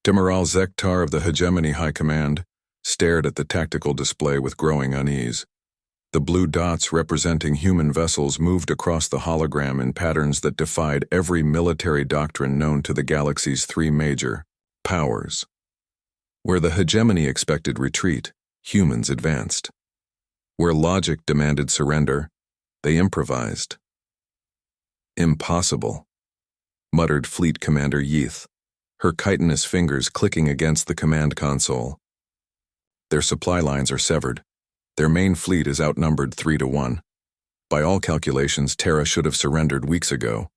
Demiral Zektar of the Hegemony High Command stared at the tactical display with growing unease. The blue dots representing human vessels moved across the hologram in patterns that defied every military doctrine known to the galaxy's three major powers. Where the hegemony expected retreat, humans advanced. Where logic demanded surrender, they improvised. "Impossible," muttered Fleet Commander Yeath, her chitinous fingers clicking against the command console. "Their supply lines are severed. Their main fleet is outnumbered 3-1. By all calculations, Terra should have surrendered weeks ago.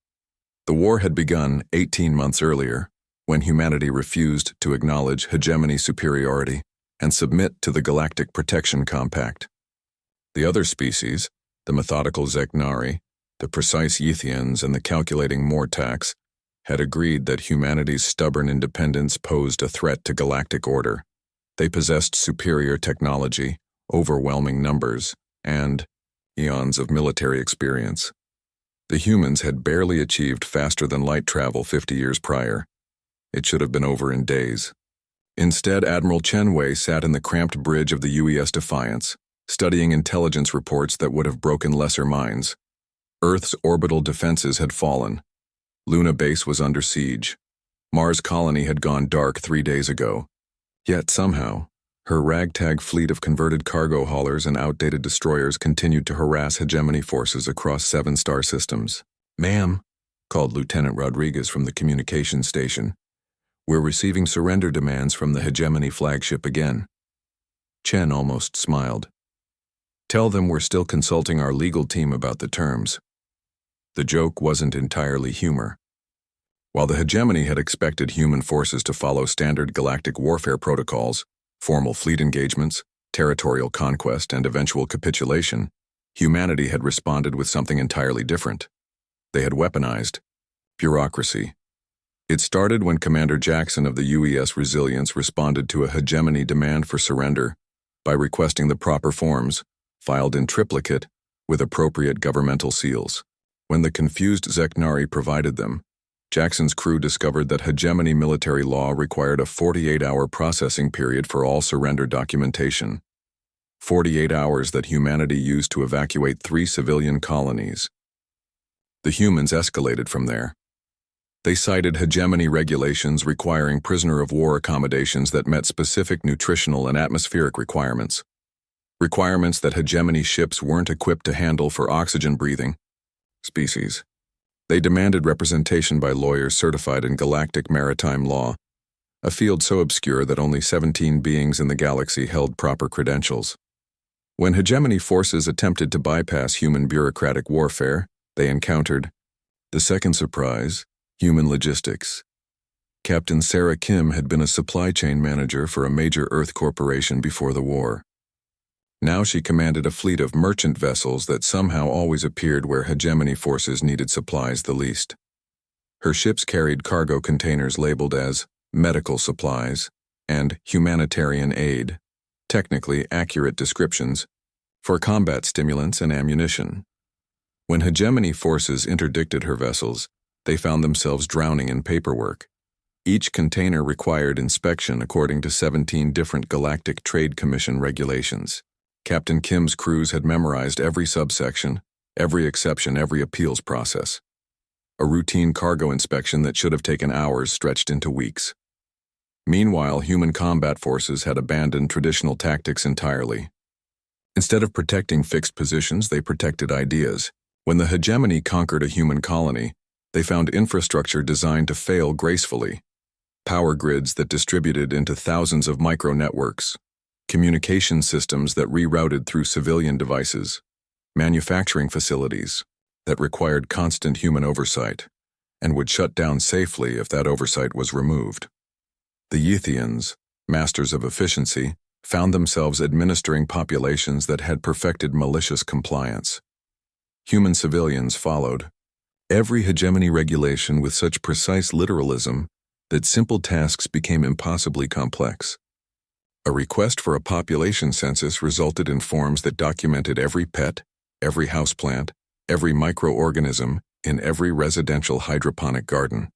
The war had begun 18 months earlier, when humanity refused to acknowledge hegemony superiority and submit to the Galactic Protection Compact. The other species, the methodical Zeknari, the precise Yeathians, and the calculating Mortax, had agreed that humanity's stubborn independence posed a threat to galactic order. They possessed superior technology, overwhelming numbers, and eons of military experience. The humans had barely achieved faster-than-light travel 50 years prior. It should have been over in days. Instead, Admiral Chenwei sat in the cramped bridge of the UES Defiance, studying intelligence reports that would have broken lesser minds. Earth's orbital defenses had fallen. Luna Base was under siege. Mars Colony had gone dark 3 days ago. Yet somehow, her ragtag fleet of converted cargo haulers and outdated destroyers continued to harass hegemony forces across 7 star systems. "Ma'am," called Lieutenant Rodriguez from the communications station, "we're receiving surrender demands from the hegemony flagship again." Chen almost smiled. "Tell them we're still consulting our legal team about the terms." The joke wasn't entirely humor. While the hegemony had expected human forces to follow standard galactic warfare protocols, formal fleet engagements, territorial conquest, and eventual capitulation, humanity had responded with something entirely different. They had weaponized bureaucracy. It started when Commander Jackson of the UES Resilience responded to a hegemony demand for surrender by requesting the proper forms, filed in triplicate, with appropriate governmental seals. When the confused Zeknari provided them, Jackson's crew discovered that hegemony military law required a 48-hour processing period for all surrender documentation. 48 hours that humanity used to evacuate 3 civilian colonies. The humans escalated from there. They cited hegemony regulations requiring prisoner-of-war accommodations that met specific nutritional and atmospheric requirements. Requirements that hegemony ships weren't equipped to handle for oxygen-breathing species. They demanded representation by lawyers certified in galactic maritime law, a field so obscure that only 17 beings in the galaxy held proper credentials. When hegemony forces attempted to bypass human bureaucratic warfare, they encountered the second surprise: human logistics. Captain Sarah Kim had been a supply chain manager for a major Earth corporation before the war. Now she commanded a fleet of merchant vessels that somehow always appeared where hegemony forces needed supplies the least. Her ships carried cargo containers labeled as medical supplies and humanitarian aid, technically accurate descriptions, for combat stimulants and ammunition. When hegemony forces interdicted her vessels, they found themselves drowning in paperwork. Each container required inspection according to 17 different Galactic Trade Commission regulations. Captain Kim's crews had memorized every subsection, every exception, every appeals process. A routine cargo inspection that should have taken hours stretched into weeks. Meanwhile, human combat forces had abandoned traditional tactics entirely. Instead of protecting fixed positions, they protected ideas. When the hegemony conquered a human colony, they found infrastructure designed to fail gracefully. Power grids that distributed into thousands of micro-networks. Communication systems that rerouted through civilian devices, manufacturing facilities that required constant human oversight and would shut down safely if that oversight was removed. The Yeathians, masters of efficiency, found themselves administering populations that had perfected malicious compliance. Human civilians followed every hegemony regulation with such precise literalism that simple tasks became impossibly complex. A request for a population census resulted in forms that documented every pet, every houseplant, every microorganism in every residential hydroponic garden.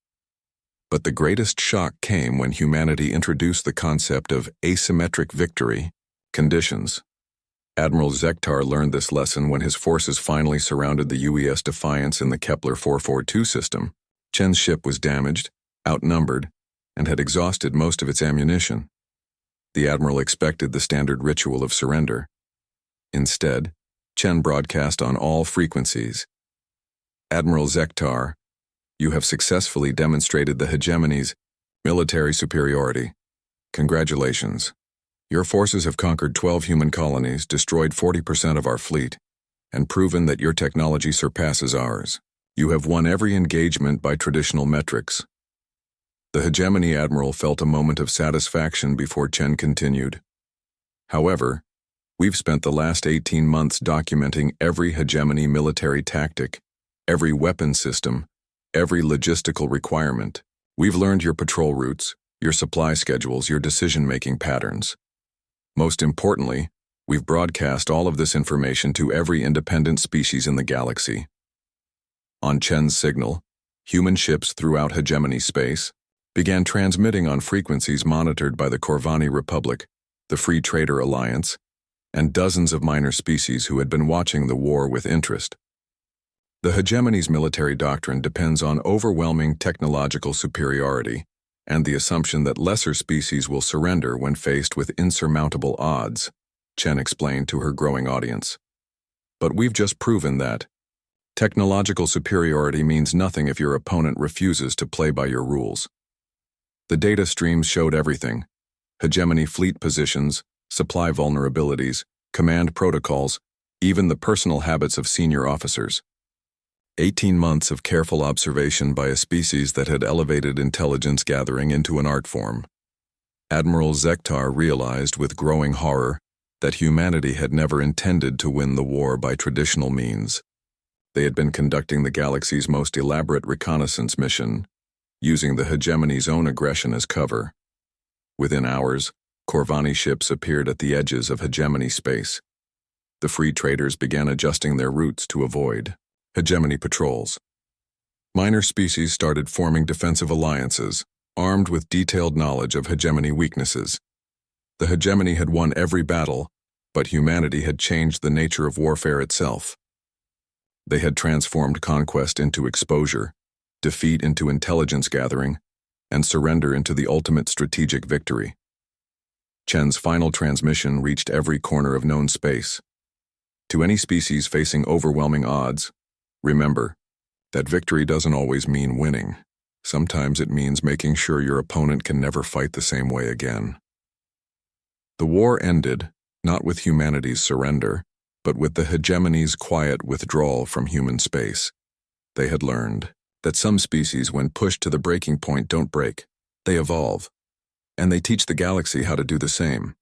But the greatest shock came when humanity introduced the concept of asymmetric victory conditions. Admiral Zektar learned this lesson when his forces finally surrounded the UES Defiance in the Kepler 442 system. Chen's ship was damaged, outnumbered, and had exhausted most of its ammunition. The Admiral expected the standard ritual of surrender. Instead, Chen broadcast on all frequencies. Admiral Zektar, you have successfully demonstrated the hegemony's military superiority. Congratulations. Your forces have conquered 12 human colonies, destroyed 40% of our fleet, and proven that your technology surpasses ours. You have won every engagement by traditional metrics. The hegemony admiral felt a moment of satisfaction before Chen continued. However, we've spent the last 18 months documenting every hegemony military tactic, every weapon system, every logistical requirement. We've learned your patrol routes, your supply schedules, your decision-making patterns. Most importantly, we've broadcast all of this information to every independent species in the galaxy. On Chen's signal, human ships throughout hegemony space began transmitting on frequencies monitored by the Corvani Republic, the Free Trader Alliance, and dozens of minor species who had been watching the war with interest. The hegemony's military doctrine depends on overwhelming technological superiority and the assumption that lesser species will surrender when faced with insurmountable odds, Chen explained to her growing audience. But we've just proven that technological superiority means nothing if your opponent refuses to play by your rules. The data streams showed everything: hegemony fleet positions, supply vulnerabilities, command protocols, even the personal habits of senior officers. 18 months of careful observation by a species that had elevated intelligence gathering into an art form. Admiral Zektar realized with growing horror that humanity had never intended to win the war by traditional means. They had been conducting the galaxy's most elaborate reconnaissance mission, using the hegemony's own aggression as cover. Within hours, Corvani ships appeared at the edges of hegemony space. The free traders began adjusting their routes to avoid hegemony patrols. Minor species started forming defensive alliances, armed with detailed knowledge of hegemony weaknesses. The hegemony had won every battle, but humanity had changed the nature of warfare itself. They had transformed conquest into exposure, defeat into intelligence gathering, and surrender into the ultimate strategic victory. Chen's final transmission reached every corner of known space. To any species facing overwhelming odds, remember that victory doesn't always mean winning. Sometimes it means making sure your opponent can never fight the same way again. The war ended, not with humanity's surrender, but with the hegemony's quiet withdrawal from human space. They had learned that some species, when pushed to the breaking point, don't break. They evolve. And they teach the galaxy how to do the same.